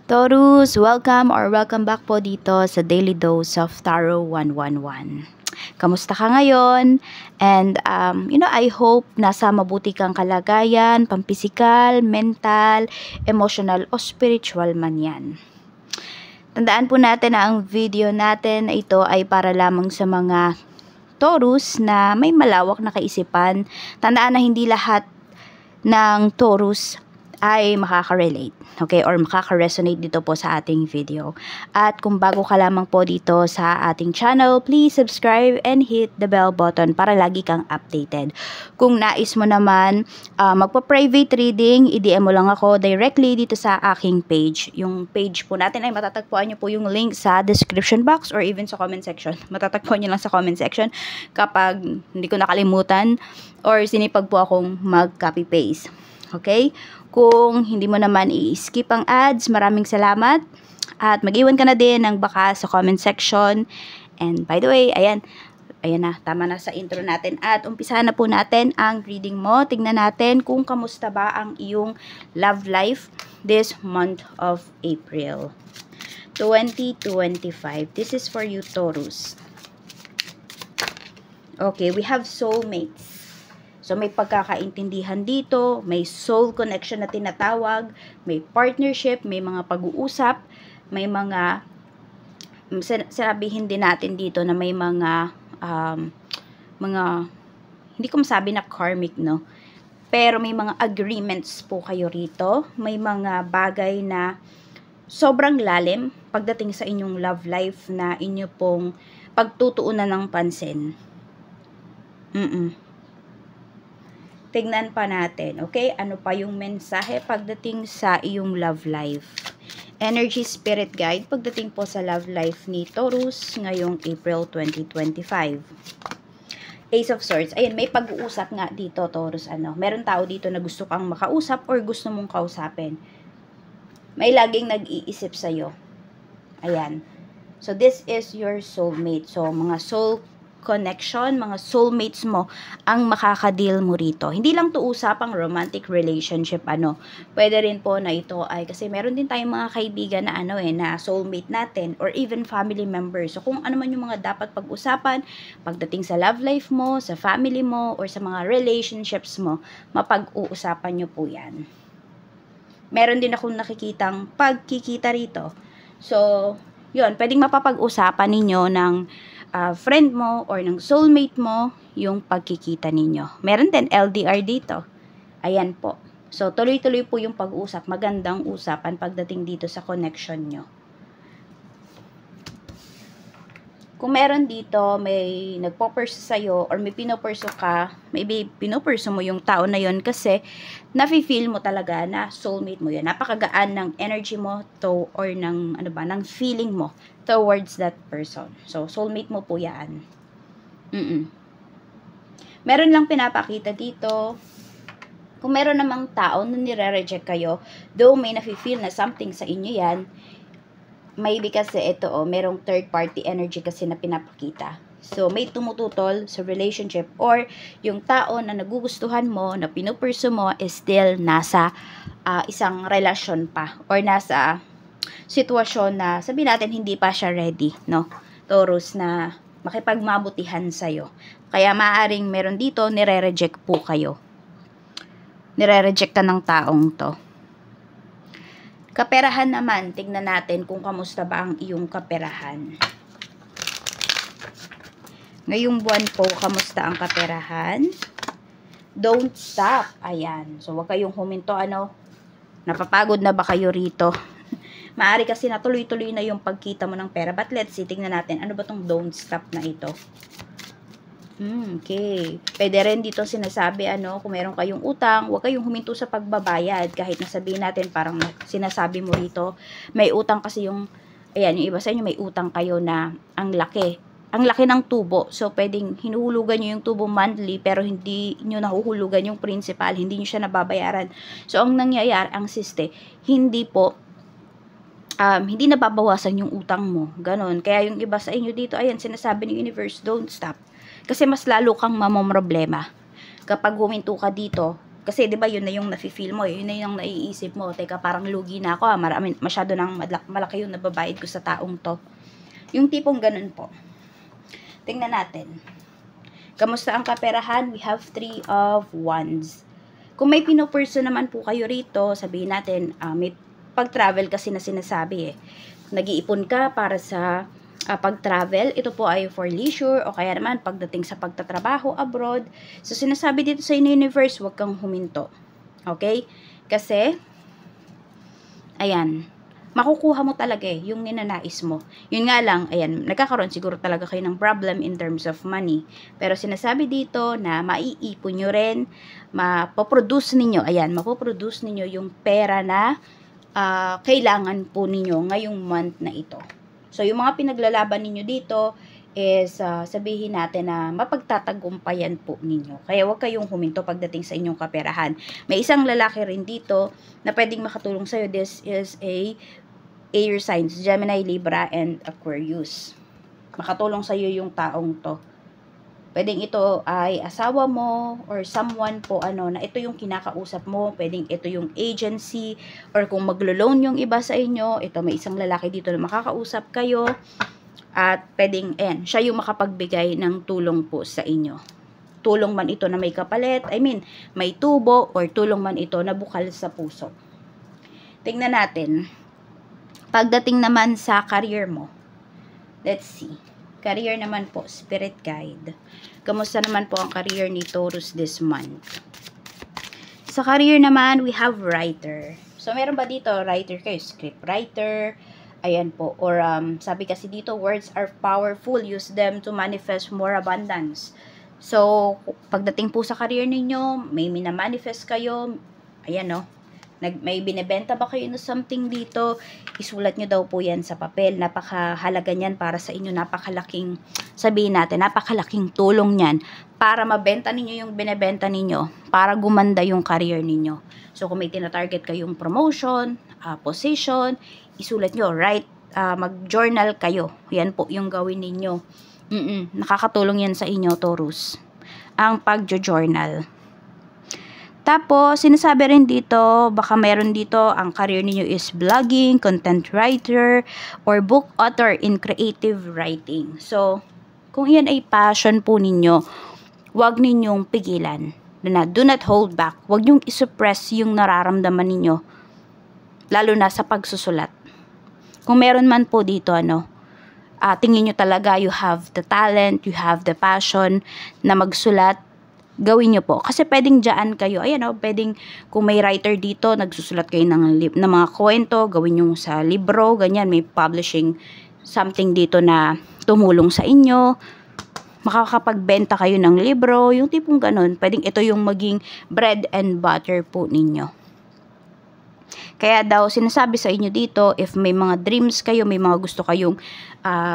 Taurus, welcome back po dito sa Daily Dose of Tarot 111. Kamusta ka ngayon? And I hope nasa mabuti kang kalagayan, pampisikal, mental, emotional o spiritual man yan. Tandaan po natin na ang video natin na ito ay para lamang sa mga Taurus na may malawak na kaisipan. Tandaan na hindi lahat ng Taurus ay makaka-relate, okay, or makaka-resonate dito po sa ating video. At kung bago ka lamang po dito sa ating channel, please subscribe and hit the bell button para lagi kang updated. Kung nais mo naman magpa-private reading, i-DM mo lang ako directly dito sa aking page. Yung page po natin ay matatagpuan nyo po yung link sa description box or even sa comment section. Matatagpuan nyo lang sa comment section kapag hindi ko nakalimutan or sinipag po akong mag-copy-paste. Okay? Kung hindi mo naman i-skip ang ads, maraming salamat. At mag-iwan ka na din ng baka sa comment section. And by the way, ayan na, tama na sa intro natin. At umpisahan na po natin ang reading mo. Tingnan natin kung kamusta ba ang iyong love life this month of April 2025. This is for you, Taurus. Okay, we have soulmates. So, may pagkakaintindihan dito, may soul connection na tinatawag, may partnership, may mga pag-uusap, may mga, sabihin din natin dito na may mga, hindi ko masabi na karmic, no? Pero may mga agreements po kayo rito, may mga bagay na sobrang lalim pagdating sa inyong love life na inyo pong pagtutuunan ng pansin. Tignan pa natin, okay? Ano pa yung mensahe pagdating sa iyong love life? Energy Spirit Guide pagdating po sa love life ni Taurus ngayong April 2025. Ace of Swords. Ayun, may pag-uusap nga dito, Taurus. Meron tao dito na gusto kang makausap or gusto mong kausapin. May laging nag-iisip sa'yo. Ayan. So, this is your soulmate. So, mga soul connection, mga soulmates mo ang makakadeal mo rito. Hindi lang to usapang romantic relationship, Pwede rin po na ito ay, kasi meron din tayong mga kaibigan na na soulmate natin or even family members. So, kung ano man yung mga dapat pag-usapan pagdating sa love life mo, sa family mo, or sa mga relationships mo, mapag-uusapan nyo po yan. Meron din akong nakikitang pagkikita rito. So, yun, pwedeng mapapag-usapan ninyo ng friend mo or ng soulmate mo yung pagkikita ninyo. Meron din LDR dito. Ayan po. So, tuloy-tuloy po yung pag-usap. Magandang usapan pagdating dito sa connection nyo. Kung meron dito, may nagpo-pursue sa'yo or may pinopursu ka, maybe pinopursu mo yung tao na yon kasi nafe-feel mo talaga na soulmate mo yun. Napakagaan ng energy mo to or ng, ng feeling mo towards that person. So, soulmate mo po yan. Meron lang pinapakita dito. Kung meron namang tao na nire-reject kayo, though may nafe-feel na something sa inyo yan, maybe kasi ito, merong third party energy kasi na pinapakita. So, may tumututol sa relationship or yung tao na nagugustuhan mo, na pinupursu mo, is still nasa isang relasyon pa or nasa sitwasyon na sabihin natin hindi pa siya ready, no? Taurus, na makipagmabutihan sa'yo. Kaya maaring meron dito, nire-reject po kayo. Nire-rejectan ng taong to. Kaperahan naman, tignan natin kung kamusta ba ang iyong kaperahan. Ngayong buwan po, kamusta ang kaperahan? Don't stop. Ayan. So, wag kayong huminto, Napapagod na ba kayo rito? Maari kasi natuloy-tuloy na yung pagkita mo ng pera. But let's see, tignan natin. Ano ba tong don't stop na ito? Okay. Pwede rin dito sinasabi, kung meron kayong utang, huwag kayong huminto sa pagbabayad. Kahit nasabihin natin, parang sinasabi mo rito, may utang kasi yung iba sa inyo, may utang kayo na ang laki. Ang laki ng tubo. So, pwedeng hinuhulugan nyo yung tubo monthly, pero hindi nyo nahuhulugan yung principal. Hindi nyo siya nababayaran. So, ang nangyayari, ang siste, hindi nababawasan yung utang mo. Ganon. Kaya yung iba sa inyo dito, ayan, sinasabi ng universe, don't stop. Kasi mas lalo kang mamomroblema. Kapag huminto ka dito, Kasi 'di ba yun na yung nafi-feel mo, yun na yung naiisip mo, teka parang lugi na ako, marami masyado nang malaki yung nababayad ko sa taong to. Yung tipong ganun po. Tingnan natin. Kamusta ang kaperahan? We have 3 of Wands. Kung may pinupurso naman po kayo rito, sabihin natin, may pag-travel kasi na sinasabi eh. Nag-iipon ka para sa pag-travel, ito po ay for leisure o kaya naman pagdating sa pagtatrabaho abroad. So, sinasabi dito sa universe, huwag kang huminto. Okay? Kasi, ayan, makukuha mo talaga eh, yung ninanais mo. Yun nga lang, ayan, nagkakaroon siguro talaga kayo ng problem in terms of money. Pero sinasabi dito na maiipon nyo rin, mapoproduce ninyo, ayan, mapoproduce ninyo yung pera na kailangan po ninyo ngayong month na ito. So, yung mga pinaglalaban ninyo dito is sabihin natin na mapagtatagumpayan po ninyo. Kaya huwag kayong huminto pagdating sa inyong kaperahan. May isang lalaki rin dito na pwedeng makatulong sa'yo. This is a air signs, Gemini, Libra, and Aquarius. Makatulong sa'yo yung taong to. Pwedeng ito ay asawa mo or someone po na ito yung kinakausap mo. Pwedeng ito yung agency or kung maglo-loan yung iba sa inyo, ito may isang lalaki dito na makakausap kayo at pwedeng siya yung makapagbigay ng tulong po sa inyo. Tulong man ito na may kapalit, may tubo or tulong man ito na bukal sa puso. Tingnan natin. Pagdating naman sa career mo, let's see. Career naman po, spirit guide. Kamusta naman po ang career ni Taurus this month? Sa career naman, we have writer. So, meron ba dito, writer kayo? Script writer. Ayan po. Or, sabi kasi dito, words are powerful. Use them to manifest more abundance. So, pagdating po sa career ninyo, may minamanifest kayo. Ayan, no? May binebenta ba kayo na something dito, isulat nyo daw po yan sa papel. Napakahalaga niyan para sa inyo. Napakalaking, sabihin natin, napakalaking tulong niyan para mabenta ninyo yung binebenta ninyo, para gumanda yung career ninyo. So, kung may tinatarget kayong promotion, position, isulat nyo, mag-journal kayo. Yan po yung gawin ninyo. Nakakatulong yan sa inyo, Taurus. Ang pag-journal. Tapos, sinasabi rin dito, baka meron dito, ang career niyo is blogging, content writer, or book author in creative writing. So, kung iyan ay passion po ninyo, huwag ninyong pigilan. Do not hold back. Huwag niyong isuppress yung nararamdaman ninyo, lalo na sa pagsusulat. Kung meron man po dito, tingin nyo talaga you have the talent, you have the passion na magsulat, gawin nyo po. Kasi pwedeng dyan kayo, pwedeng kung may writer dito, nagsusulat kayo ng mga kwento, gawin nyo sa libro, ganyan, may publishing something dito na tumulong sa inyo, makakapagbenta kayo ng libro, yung tipong ganun, pwedeng ito yung maging bread and butter po ninyo. Kaya daw, sinasabi sa inyo dito, if may mga dreams kayo, may mga gusto kayong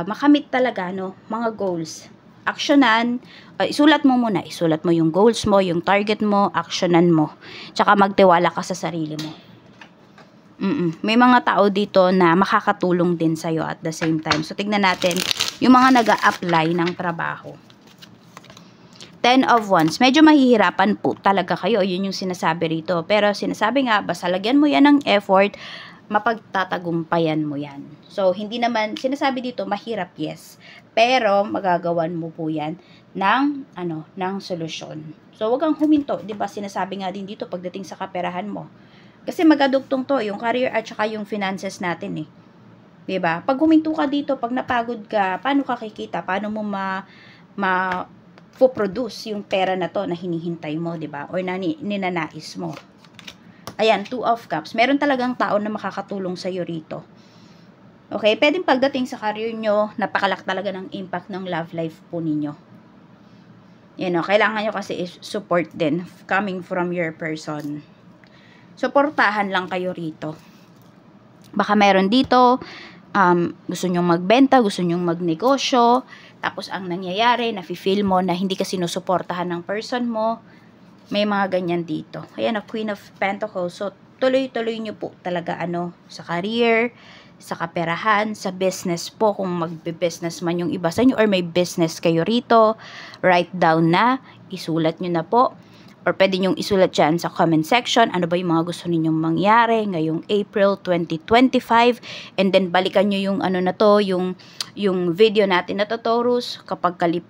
makamit talaga, mga goals, aksyonan, isulat mo muna, isulat mo yung goals mo, yung target mo, aksyonan mo. Tsaka magtiwala ka sa sarili mo. May mga tao dito na makakatulong din sa'yo at the same time. So, tignan natin yung mga nag-a-apply ng trabaho. 10 of Wands. Medyo mahihirapan po talaga kayo. Yun yung sinasabi rito. Pero sinasabi nga, basta lagyan mo yan ng effort, mapagtatagumpayan mo yan. So, hindi naman, sinasabi dito, mahirap, yes. Pero, magagawan mo po yan ng solusyon. So, wag kang huminto. Diba, sinasabi nga din dito, pagdating sa kaperahan mo. Kasi magadugtong to, yung career at saka yung finances natin eh. Diba? Pag huminto ka dito, pag napagod ka, paano ka kikita? Paano mo produce yung pera na to na hinihintay mo, diba? Or na ninanais mo. Ayan, 2 of Cups. Meron talagang tao na makakatulong sa'yo rito. Okay, pwedeng pagdating sa career nyo, napakalak talaga ng impact ng love life po ninyo. Kailangan nyo kasi support din coming from your person. Suportahan lang kayo rito. Baka meron dito, gusto nyong magbenta, gusto nyong magnegosyo, tapos ang nangyayari, nafe-feel mo na hindi ka sinusuportahan ng person mo, may mga ganyan dito. Ayan, Queen of Pentacles. So, tuloy-tuloy nyo po talaga sa career, sa kaperahan, sa business po, kung magbe-business man yung iba sa inyo or may business kayo rito, write down na, isulat nyo na po. or pwede nyong isulat dyan sa comment section, ano ba yung mga gusto ninyong mangyari ngayong April 2025, and then balikan nyo yung ano na to, yung video natin na to, Taurus,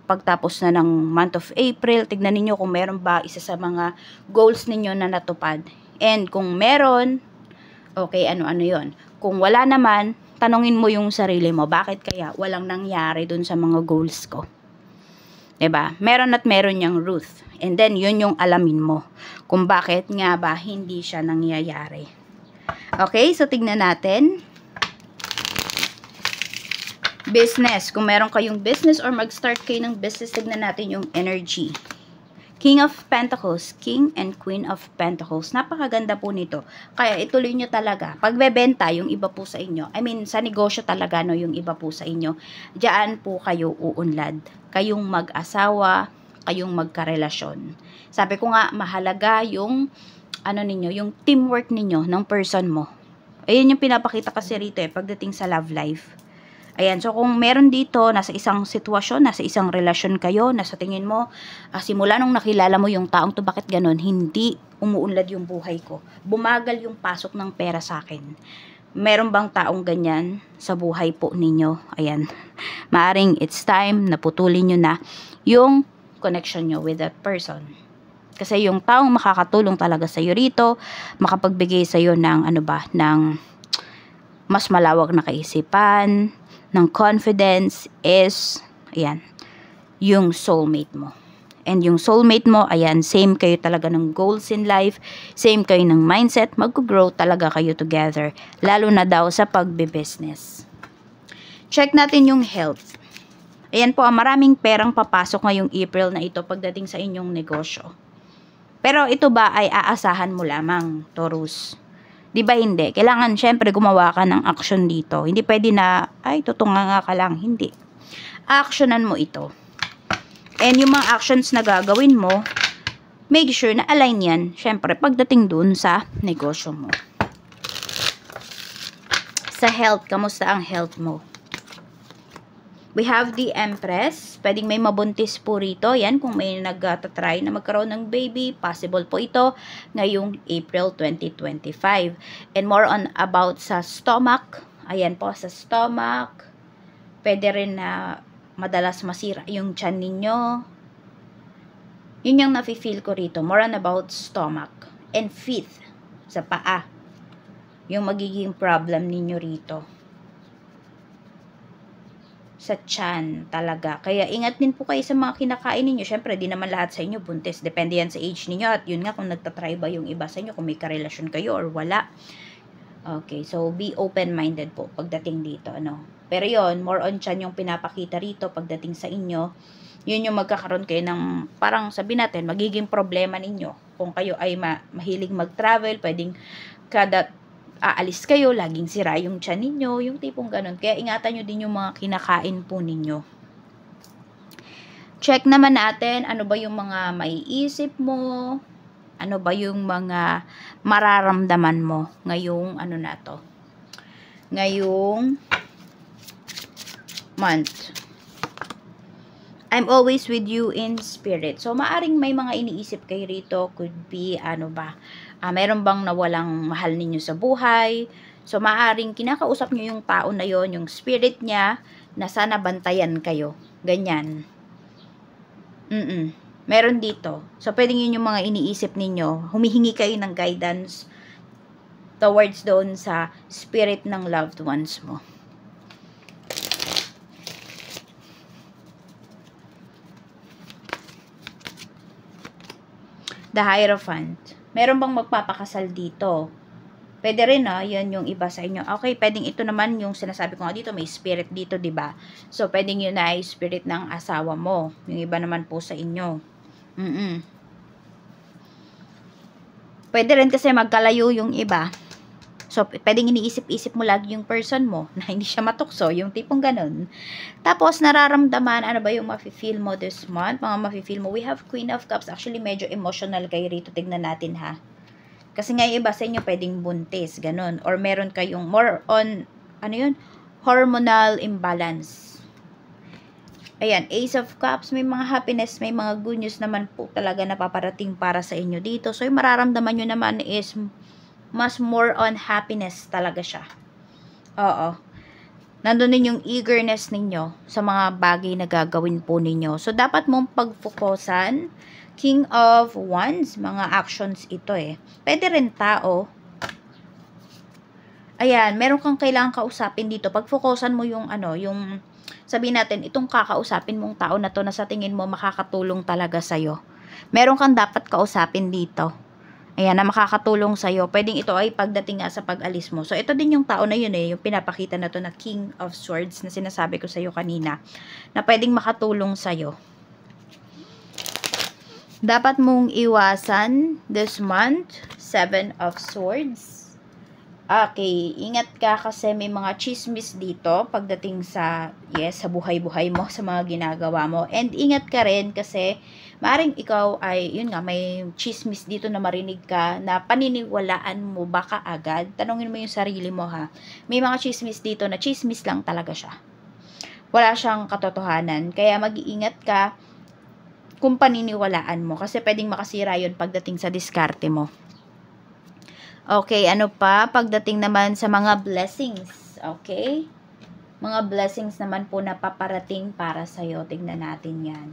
pagtapos na ng month of April, tignan niyo kung meron ba isa sa mga goals ninyo na natupad, and kung meron, okay, ano-ano yon. Kung wala naman, tanungin mo yung sarili mo, bakit kaya walang nangyari dun sa mga goals ko? 'Di ba? Meron at meron yang Ruth. And then, yun yung alamin mo kung bakit nga ba hindi siya nangyayari. Okay, so tignan natin. Business. Kung meron kayong business or mag-start kayo ng business, tignan natin yung energy. King of Pentacles, King and Queen of Pentacles. Napakaganda po nito. Kaya ituloy nyo talaga. Pagbebenta, yung iba po sa inyo. I mean, sa negosyo talaga, no, yung iba po sa inyo. Diyan po kayo uunlad. Kayong mag-asawa, kayong magkarelasyon. Sabi ko nga, mahalaga yung, ano ninyo, yung teamwork ninyo, ng person mo. Ayun yung pinapakita kasi rito pagdating sa love life. Ayan, so kung meron dito, nasa isang sitwasyon, nasa isang relasyon kayo, nasa tingin mo, simula nung nakilala mo yung taong to, bakit ganun, hindi umuunlad yung buhay ko. Bumagal yung pasok ng pera sa akin. Meron bang taong ganyan sa buhay po ninyo? Ayan, maaring it's time na putulin nyo na yung connection nyo with that person. Kasi yung taong makakatulong talaga sa iyo rito, makapagbigay sa iyo ng ng mas malawak na kaisipan, ng confidence is, ayan, yung soulmate mo. And yung soulmate mo, ayan, same kayo talaga ng goals in life, same kayo ng mindset, mag-grow talaga kayo together, lalo na daw sa pagbe-business. Check natin yung health. Ayan po, maraming perang papasok ngayong April na ito pagdating sa inyong negosyo. Pero ito ba ay aasahan mo lamang, Taurus? Di ba hindi? Kailangan syempre gumawa ka ng action dito. Hindi pwede na, ay, tutunga ka lang. Hindi. Actionan mo ito. And yung mga actions na gagawin mo, make sure na align yan, syempre, pagdating dun sa negosyo mo. Sa health, kamusta ang health mo? We have the Empress. Pwedeng may mabuntis po rito. Yan, kung may nagtatry na magkaroon ng baby, possible po ito ngayong April 2025. And more on about sa stomach. Ayan po, sa stomach. Pwede rin na madalas masira yung tiyan ninyo. Yun yung nafe-feel ko rito. More on about stomach. And feet, sa paa. Yung magiging problem ninyo rito. Sa tiyan talaga. Kaya ingat din po kayo sa mga kinakain ninyo. Syempre, di naman lahat sa inyo buntis. Depende yan sa age ninyo. At yun nga, kung nagtatry ba yung iba sa inyo, kung may karelasyon kayo or wala. Okay, so be open-minded po pagdating dito. Ano? Pero yon, more on tiyan yung pinapakita rito pagdating sa inyo. Yun yung magkakaroon kayo ng, parang sabi natin, magiging problema ninyo. Kung kayo ay mahilig mag-travel, pwedeng kada aalis kayo, laging sira yung tiyan ninyo, yung tipong ganun. Kaya ingatan nyo din yung mga kinakain po ninyo. Check naman natin, ano ba yung mga maiisip mo, ano ba yung mga mararamdaman mo ngayong na to, ngayong month. I'm always with you in spirit. So, maaring may mga iniisip kayo rito, could be, meron bang nawalang mahal ninyo sa buhay? So, maaring kinakausap nyo yung tao na yon, yung spirit niya, na sana bantayan kayo. Ganyan. Meron dito. So, pwedeng yun yung mga iniisip ninyo. Humihingi kayo ng guidance towards doon sa spirit ng loved ones mo. The Hierophant. Meron bang magpapakasal dito? Pwede rin, yun yung iba sa inyo. Okay, pwedeng ito naman yung sinasabi ko nga dito, may spirit dito, 'di ba? So, pwedeng yun ay spirit ng asawa mo. Yung iba naman po sa inyo. Pwede rin kasi magkalayo yung iba. So, pwedeng iniisip-isip mo lagi yung person mo na hindi siya matukso, yung tipong ganun. Tapos, nararamdaman, ano ba yung mafe-feel mo this month? Mga mafe-feel mo, we have Queen of Cups. Actually, medyo emotional kayo rito. Tignan natin, ha? Kasi nga, iba sa inyo pwedeng buntis, ganun. Or meron kayong more on, hormonal imbalance. Ayan, Ace of Cups, may mga happiness, may mga good news naman po talaga na paparating para sa inyo dito. So, yung mararamdaman nyo naman is mas more on happiness talaga siya. Oo. Nandun din yung eagerness ninyo sa mga bagay na gagawin po ninyo. So, dapat mong pagfokusan, King of Wands, mga actions ito eh. Pwede rin tao. Ayan, meron kang kailangang kausapin dito. Pagfokusan mo yung yung sabihin natin, itong kakausapin mong tao na to na sa tingin mo makakatulong talaga sa'yo. Meron kang dapat kausapin dito. Ayan, na makakatulong sa'yo. Pwedeng ito ay pagdating nga sa pag-alis mo. So, ito din yung tao na yun eh, yung pinapakita na to na King of Swords na sinasabi ko sa'yo kanina, na pwedeng makatulong sa'yo. Dapat mong iwasan this month, 7 of Swords. Okay, ingat ka kasi may mga chismis dito pagdating sa, sa buhay-buhay mo, sa mga ginagawa mo. And ingat ka rin kasi maaaring ikaw ay, yun nga, may chismis dito na marinig ka na paniniwalaan mo ba kaagad? Tanungin mo yung sarili mo ha. May mga chismis dito na chismis lang talaga siya. Wala siyang katotohanan. Kaya mag-iingat ka kung paniniwalaan mo kasi pwedeng makasira yun pagdating sa diskarte mo. Okay, ano pa? Pagdating naman sa mga blessings. Okay? Mga blessings naman po na paparating para sa'yo. Tingnan natin yan.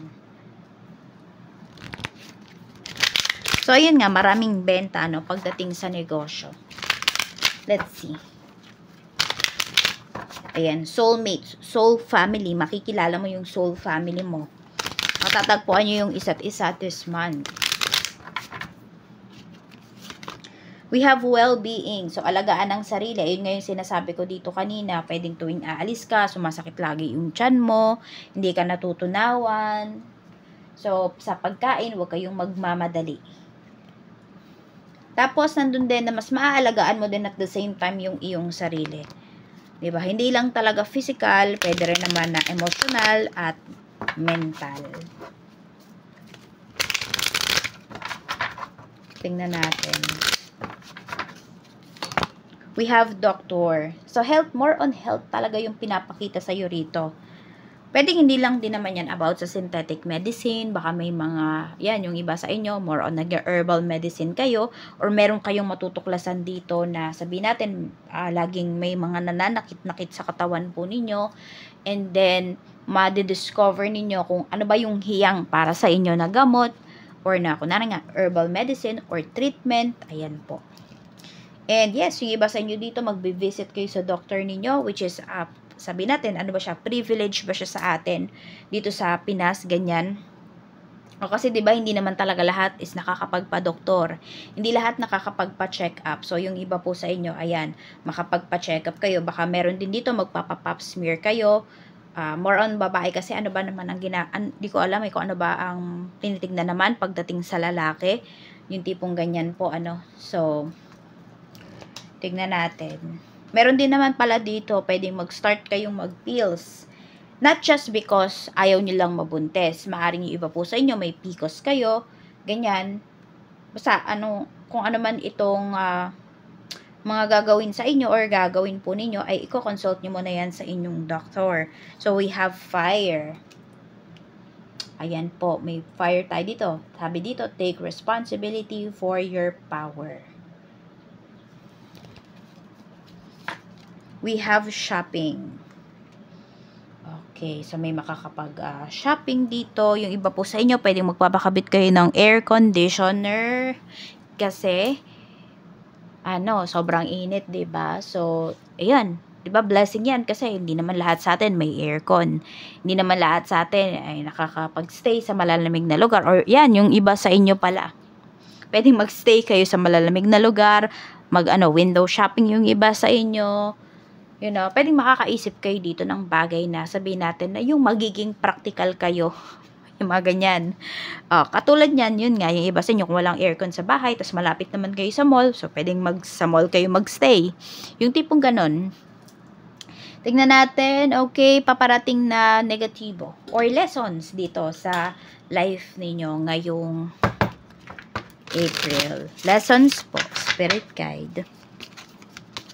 So, ayun nga, maraming benta, pagdating sa negosyo. Let's see. Ayan, soulmates, soul family. Makikilala mo yung soul family mo. Matatagpuan nyo yung isa't isa this month. We have well-being. So, alagaan ng sarili. Ayun nga yung sinasabi ko dito kanina. Pwedeng tuwing aalis ka, sumasakit lagi yung tiyan mo, hindi ka natutunawan. So, sa pagkain, huwag kayong magmamadali. Tapos, nandun din na mas maaalagaan mo din at the same time yung iyong sarili. Diba? Hindi lang talaga physical, pwede rin naman na emotional at mental. Tingnan natin. We have doctor. So, health, more on health talaga yung pinapakita sa'yo rito. Pwede hindi lang din naman yan about sa synthetic medicine. Baka may mga, yan, yung iba sa inyo, more on nag-herbal medicine kayo. Or meron kayong matutuklasan dito na sabihin natin, laging may mga nananakit-nakit sa katawan po ninyo. And then, madidiscover ninyo kung ano ba yung hiyang para sa inyo na gamot. Or na, kunwari nga, herbal medicine or treatment. Ayan po. And yes, yung iba sa inyo dito, magbe-visit kayo sa doctor ninyo, which is, sabi natin, ano ba siya, privilege ba siya sa atin dito sa Pinas, ganyan. O kasi 'di ba hindi naman talaga lahat is nakakapagpa-doktor. Hindi lahat nakakapagpa-check up. So yung iba po sa inyo, ayan, makapagpa-check up kayo. Baka meron din dito magpapa-pap smear kayo. More on babae kasi ano ba naman ang di ko alam kung ano ba ang tinitignan naman pagdating sa lalaki. Yung tipong ganyan po, So, tignan natin. Meron din naman pala dito, pwedeng mag-start kayong mag-pills. Not just because ayaw nyo lang mabuntis. Maaring yung iba po sa inyo, may PCOS kayo, ganyan. Basta, kung ano man itong mga gagawin sa inyo or gagawin po ninyo, ay i-consult nyo muna yan sa inyong doctor. So, we have fire. Ayan po, may fire tayo dito. Sabi dito, take responsibility for your power. We have shopping. Okay, so may makakapag-shopping dito. Yung iba po sa inyo, pwedeng magpapakabit kayo ng air conditioner. Kasi, sobrang init, 'di ba? So, ayan. 'Di ba blessing yan? Kasi hindi naman lahat sa atin may aircon. Hindi naman lahat sa atin ay nakakapag-stay sa malalamig na lugar. Or yan, yung iba sa inyo pala. Pwedeng mag-stay kayo sa malalamig na lugar. Window shopping yung iba sa inyo. Pwedeng makakaisip kayo dito ng bagay na sabihin natin na yung magiging practical kayo. Yung mga ganyan. Katulad niyan, yun nga, yung iba sa inyo kung walang aircon sa bahay, tapos malapit naman kayo sa mall, so pwedeng sa mall kayo magstay. Yung tipong ganon. Tignan natin, okay, paparating na negatibo or lessons dito sa life ninyo ngayong April. Lessons po, spirit guide.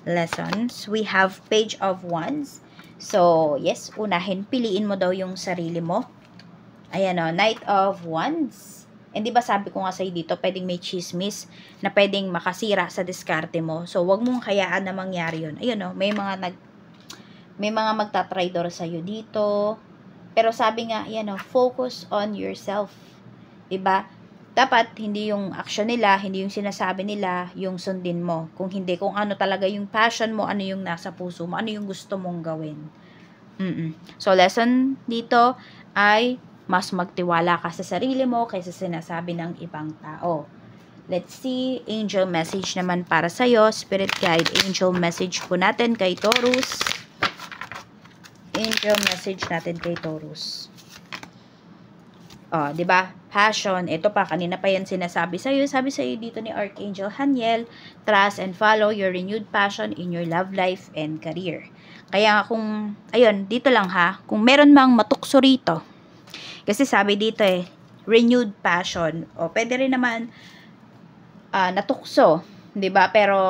Lessons. We have Page of Wands. So, yes, unahin, piliin mo daw yung sarili mo. Ayan o, Knight of Wands. And di ba sabi ko nga sa'yo dito, pwedeng may chismis na pwedeng makasira sa diskarte mo. So, wag mong hayaan na mangyari yun. Ayun o, may mga magtatraidor sa'yo dito. Pero sabi nga, yan o, focus on yourself. Diba? Dapat, hindi yung action nila, hindi yung sinasabi nila, yung sundin mo. Kung hindi, kung ano talaga yung passion mo, ano yung nasa puso mo, ano yung gusto mong gawin. So, lesson dito ay mas magtiwala ka sa sarili mo kaysa sinasabi ng ibang tao. Let's see, angel message naman para sa'yo. Spirit guide, angel message po natin kay Taurus. Angel message natin kay Taurus. Oh, 'di ba? Passion. Ito pa, kanina pa yan sinasabi sa iyo. Sabi sa iyo dito ni Archangel Haniel, trust and follow your renewed passion in your love life and career. Kaya kung, ayun, dito lang ha, kung meron mang matukso rito, kasi sabi dito renewed passion. O, pwede rin naman natukso, 'di ba? Pero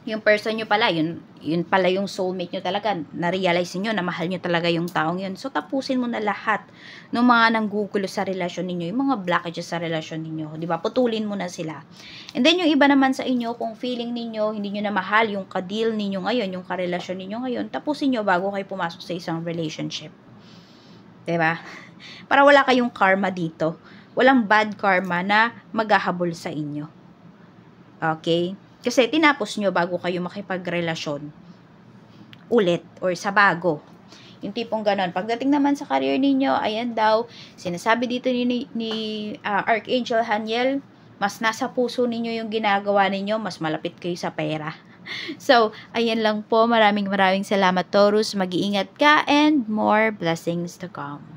yung person nyo pala, yun pala yung soulmate nyo talaga, na-realize nyo na mahal nyo talaga yung taong yun. So, tapusin mo na lahat ng mga nanggugulo sa relasyon ninyo, yung mga blockages sa relasyon ninyo, di ba? Putulin mo na sila. And then, yung iba naman sa inyo, kung feeling ninyo, hindi nyo na mahal yung ka-deal ninyo ngayon, yung karelasyon ninyo ngayon, tapusin nyo bago kayo pumasok sa isang relationship. Di ba? Para wala kayong karma dito. Walang bad karma na maghahabol sa inyo. Okay? Kasi tinapos nyo bago kayo makipagrelasyon ulit or sa bago. Yung tipong ganon. Pagdating naman sa career ninyo, ayan daw, sinasabi dito ni Archangel Haniel, mas nasa puso ninyo yung ginagawa ninyo, mas malapit kayo sa pera. So, ayan lang po. Maraming salamat, Taurus. Mag-iingat ka and more blessings to come.